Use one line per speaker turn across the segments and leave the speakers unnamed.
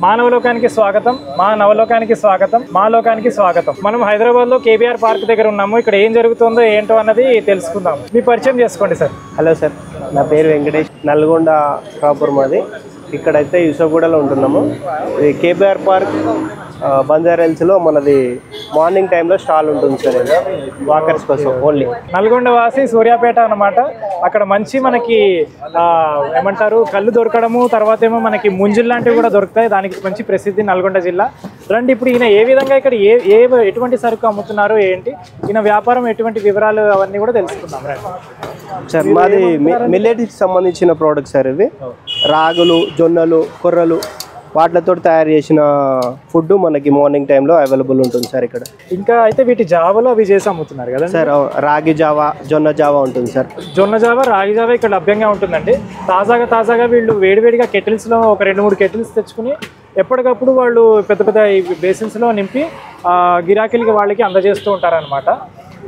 మానవలోకానికి స్వాగతం, మా నవలోకానికి స్వాగతం, మా లోకానికి స్వాగతం. మనం హైదరాబాద్ లో కేబీఆర్ పార్క్ దగ్గర ఉన్నాము. ఇక్కడ ఏం జరుగుతుందో ఏంటో అన్నది తెలుసుకుందాం. మీ పరిచయం చేసుకోండి సార్.
హలో సార్, నా పేరు వెంకటేష్, నల్గొండ ప్రాపర్ మాది. ఇక్కడైతే యూసఫ్గూడలో ఉంటున్నాము. ఇది కేబీఆర్ పార్క్ బంజారాహిల్స్లో మనది మార్నింగ్ టైంలో స్టాల్ ఉంటుంది సార్. ఇది వాకర్స్ కోసం ఓన్లీ.
నల్గొండ వాసి సూర్యాపేట అన్నమాట. అక్కడ మంచి మనకి ఏమంటారు కళ్ళు దొరకడము, తర్వాత ఏమో మనకి ముంజులు లాంటివి కూడా దొరుకుతాయి. దానికి మంచి ప్రసిద్ధి నల్గొండ జిల్లా. రండి, ఇప్పుడు ఈయన ఏ విధంగా ఇక్కడ ఎటువంటి సరుకు అమ్ముతున్నారు, ఏంటి ఈయన వ్యాపారం, ఎటువంటి వివరాలు అవన్నీ కూడా తెలుసుకుందాం రండి
సార్. మాది మిల్లెట్కి సంబంధించిన ప్రోడక్ట్ సార్. ఇవి రాగులు, జొన్నలు, కొర్రలు వాటితో తయారు చేసిన ఫుడ్ మనకి మార్నింగ్ టైంలో అవైలబుల్ ఉంటుంది సార్ ఇక్కడ.
ఇంకా అయితే వీటి జావలో అవి చేసి అమ్ముతున్నారు కదా
సార్. రాగి జావా, జొన్న జావా ఉంటుంది సార్.
జొన్న జావా, రాగి జావా ఇక్కడ లభ్యంగా ఉంటుందండి. తాజాగా వీళ్ళు వేడివేడిగా కెటిల్స్లో ఒక 2-3 కెటిల్స్ తెచ్చుకుని ఎప్పటికప్పుడు వాళ్ళు పెద్ద పెద్ద బేసిన్స్లో నింపి గిరాకీలకి వాళ్ళకి అందజేస్తూ ఉంటారనమాట.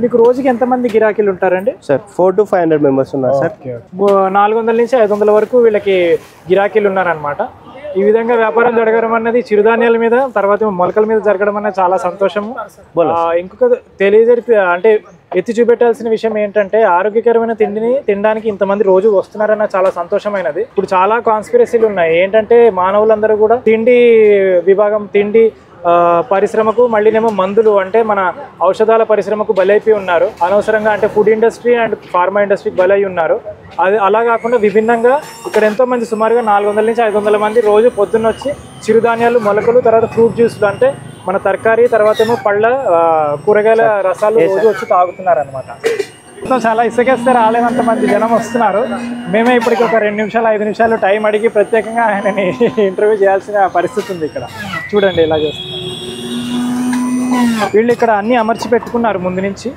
మీకు రోజుకి ఎంతమంది గిరాకీలు ఉంటారండి?
సార్ 400 to 500 మెంబర్స్ ఉన్నారు సార్.
400 నుంచి 500 వరకు వీళ్ళకి గిరాకీలు ఉన్నారనమాట. ఈ విధంగా వ్యాపారం జరగడం అన్నది చిరుధాన్యాల మీద, తర్వాత మొలకల మీద జరగడం అనేది చాలా సంతోషము. ఇంకొక అంటే ఎత్తి చూపెట్టాల్సిన విషయం ఏంటంటే, ఆరోగ్యకరమైన తిండిని తినడానికి ఇంతమంది రోజు వస్తున్నారన్న చాలా సంతోషమైనది. ఇప్పుడు చాలా కాన్స్పిరసీలు ఉన్నాయి. ఏంటంటే మానవులందరూ కూడా తిండి విభాగం, తిండి పరిశ్రమకు, మళ్ళీనేమో మందులు అంటే మన ఔషధాల పరిశ్రమకు బలైపోయి ఉన్నారు అనవసరంగా. అంటే ఫుడ్ ఇండస్ట్రీ అండ్ ఫార్మా ఇండస్ట్రీకి బలై ఉన్నారు. అది అలా కాకుండా విభిన్నంగా ఇక్కడ ఎంతో మంది, సుమారుగా 400 నుంచి 500 మంది రోజు పొద్దున్న వచ్చి చిరుధాన్యాలు, మొలకలు, తర్వాత ఫ్రూట్ జ్యూస్లు అంటే మన తరకారీ, తర్వాత ఏమో పళ్ళ, కూరగాయల రసాలు రోజు వచ్చి తాగుతున్నారు అనమాట. చాలా ఇసుకేస్తే రాలేనంత మంది జనం వస్తున్నారు. మేమే ఇప్పటికి ఒక 2 నిమిషాలు 5 నిమిషాలు టైం అడిగి ప్రత్యేకంగా ఆయనని ఇంటర్వ్యూ చేయాల్సిన పరిస్థితి ఉంది. ఇక్కడ చూడండి ఎలా చేస్తున్నారు. వీళ్ళు ఇక్కడ అన్నీ అమర్చి పెట్టుకున్నారు ముందు నుంచి.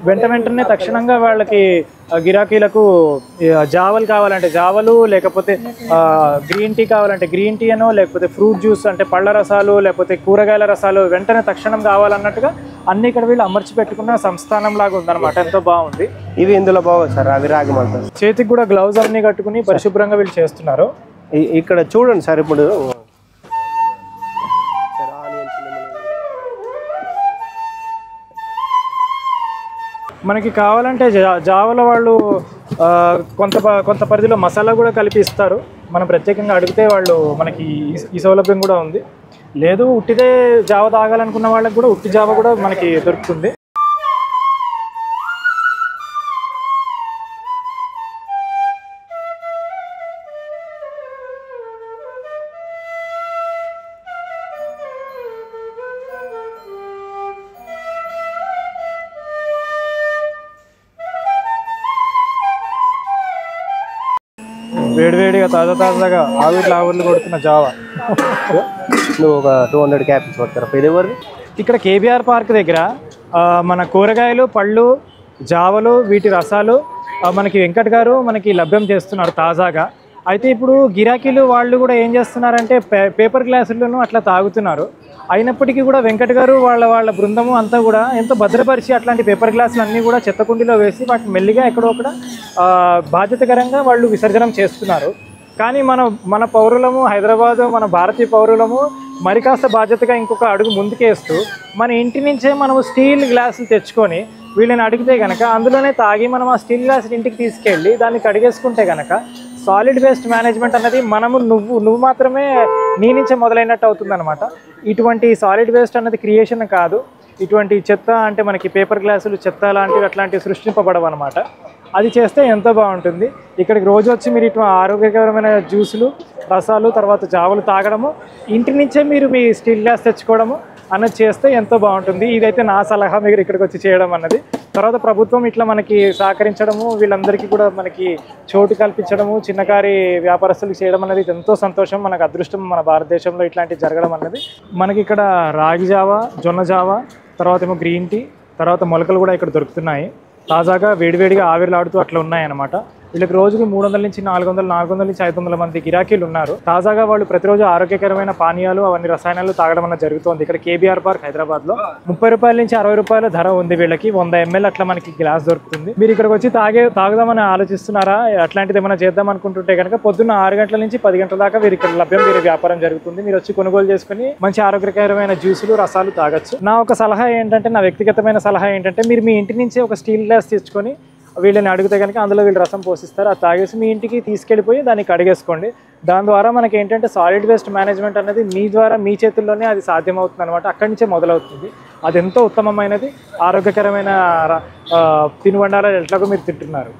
వెంటనే తక్షణంగా వాళ్ళకి గిరాకీలకు జావలు కావాలంటే జావలు, లేకపోతే గ్రీన్ టీ కావాలంటే గ్రీన్ టీ అనో, లేకపోతే ఫ్రూట్ జ్యూస్ అంటే పళ్ళ రసాలు, లేకపోతే కూరగాయల రసాలు వెంటనే తక్షణం కావాలన్నట్టుగా అన్ని ఇక్కడ వీళ్ళు అమర్చి పెట్టుకున్న సంస్థానం లాగా ఉందన్నమాట. ఎంతో బాగుంది.
ఇవి ఇందులో బాగుంది సార్. అవి రాగమంటారు.
చేతికి కూడా గ్లౌజ్ అన్ని కట్టుకుని పరిశుభ్రంగా వీళ్ళు చేస్తున్నారు.
ఇక్కడ చూడండి సార్. ఇప్పుడు
మనకి కావాలంటే జావలో వాళ్ళు కొంత పరిధిలో మసాలా కూడా కలిపి ఇస్తారు. మనం ప్రత్యేకంగా అడిగితే వాళ్ళు మనకి ఈ సౌలభ్యం కూడా ఉంది. లేదు ఉట్టిదే జావ తాగాలనుకున్న వాళ్ళకి కూడా ఉట్టి జావ కూడా మనకి దొరుకుతుంది. వేడివేడిగా తాజాగా ఆవిర్లు కొడుతున్న జావా.
నువ్వు ఒక 200 క్యాపిల్స్ పడతారా? పేదవారు
ఇక్కడ కేబీఆర్ పార్క్ దగ్గర మన కూరగాయలు, పళ్ళు, జావలు, వీటి రసాలు మనకి వెంకట్ గారు మనకి లభ్యం చేస్తున్నారు తాజాగా. అయితే ఇప్పుడు గిరాకీలు వాళ్ళు కూడా ఏం చేస్తున్నారంటే పేపర్ గ్లాసులను అట్లా తాగుతున్నారు. అయినప్పటికీ కూడా వెంకట్ గారు వాళ్ళ బృందము అంతా కూడా ఎంతో భద్రపరిచి అట్లాంటి పేపర్ గ్లాసులు అన్నీ కూడా చెత్తకుండీలో వేసి వాటిని మెల్లిగా ఎక్కడో ఒకడ బాధ్యతకరంగా వాళ్ళు విసర్జనం చేస్తున్నారు. కానీ మన పౌరులము, హైదరాబాదు మన భారతీయ పౌరులము మరి కాస్త బాధ్యతగా ఇంకొక అడుగు ముందుకేస్తూ మన ఇంటి నుంచే మనము స్టీల్ గ్లాసులు తెచ్చుకొని వీళ్ళని అడిగితే కనుక అందులోనే తాగి మనం ఆ స్టీల్ గ్లాసులు ఇంటికి తీసుకెళ్ళి దాన్ని కడిగేసుకుంటే కనుక సాలిడ్ వేస్ట్ మేనేజ్మెంట్ అనేది నువ్వు మాత్రమే నీ నుంచే మొదలైనట్టు అవుతుందన్నమాట. ఇటువంటి సాలిడ్ వేస్ట్ అన్నది క్రియేషన్ కాదు. ఇటువంటి చెత్త అంటే మనకి పేపర్ గ్లాసులు, చెత్త అట్లాంటివి సృష్టింపబడవు అనమాట. అది చేస్తే ఎంతో బాగుంటుంది. ఇక్కడికి రోజు వచ్చి మీరు ఇటు ఆరోగ్యకరమైన జ్యూసులు, రసాలు, తర్వాత జావలు తాగడము, ఇంటి నుంచే మీరు మీ స్టీల్ గ్లాస్ తెచ్చుకోవడము అన్నది చేస్తే ఎంతో బాగుంటుంది. ఇదైతే నా సలహా, మీరు ఇక్కడికి వచ్చి చేయడం అన్నది. తర్వాత ప్రభుత్వం ఇట్లా మనకి సహకరించడము, వీళ్ళందరికీ కూడా మనకి చోటు కల్పించడము, చిన్నకారి వ్యాపారస్తులకు చేయడం అనేది ఎంతో సంతోషం. మనకు అదృష్టం మన భారతదేశంలో ఇట్లాంటివి జరగడం అన్నది. మనకి ఇక్కడ రాగి జావా, జొన్న జావా, తర్వాత ఏమో గ్రీన్ టీ, తర్వాత మొలకలు కూడా ఇక్కడ దొరుకుతున్నాయి. తాజాగా వేడివేడిగా ఆవిర్లాడుతూ అట్లా ఉన్నాయన్నమాట. వీళ్ళకి రోజుకి 300 నుంచి 400 నుంచి 500 మంది గిరాకీలు ఉన్నారు. తాజాగా వాళ్ళు ప్రతిరోజు ఆరోగ్యకరమైన పానీయాలు అవన్నీ రసాయనాలు తాగడం అన్న జరుగుతుంది. ఇక్కడ కేబీఆర్ పార్క్ హైదరాబాద్ లో 30 రూపాయల నుంచి 60 రూపాయల ధర ఉంది. వీళ్ళకి 100 ml అట్లా మనకి గ్లాస్ దొరుకుతుంది. మీరు ఇక్కడికి వచ్చి తాగుదామని ఆలోచిస్తున్నారా, అట్లాంటిది ఏమైనా చేద్దాం అనుకుంటుంటే కనుక పొద్దున్న 6 గంటల నుంచి 10 గంటల దాకా వీరు ఇక్కడ లభ్యం, వీరి వ్యాపారం జరుగుతుంది. మీరు వచ్చి కొనుగోలు చేసుకుని మంచి ఆరోగ్యకరమైన జ్యూసులు రసాలు తాగొచ్చు. నా ఒక సలహా ఏంటంటే, నా వ్యక్తిగతమైన సలహా ఏంటంటే, మీరు మీ ఇంటి నుంచి ఒక స్టీల్ గ్లాస్ తెచ్చుకొని వీళ్ళని అడిగితే కనుక అందులో వీళ్ళు రసం పోసిస్తారు. అది తాగేసి మీ ఇంటికి తీసుకెళ్ళిపోయి దాన్ని కడిగేసుకోండి. దాని ద్వారా మనకి ఏంటంటే సాలిడ్ వేస్ట్ మేనేజ్మెంట్ అనేది మీ ద్వారా మీ చేతుల్లోనే అది సాధ్యమవుతుంది అనమాట. అక్కడి నుంచే మొదలవుతుంది. అది ఎంతో ఉత్తమమైనది, ఆరోగ్యకరమైన తినుబండారాలు ఎట్లాగో మీరు తింటున్నారు.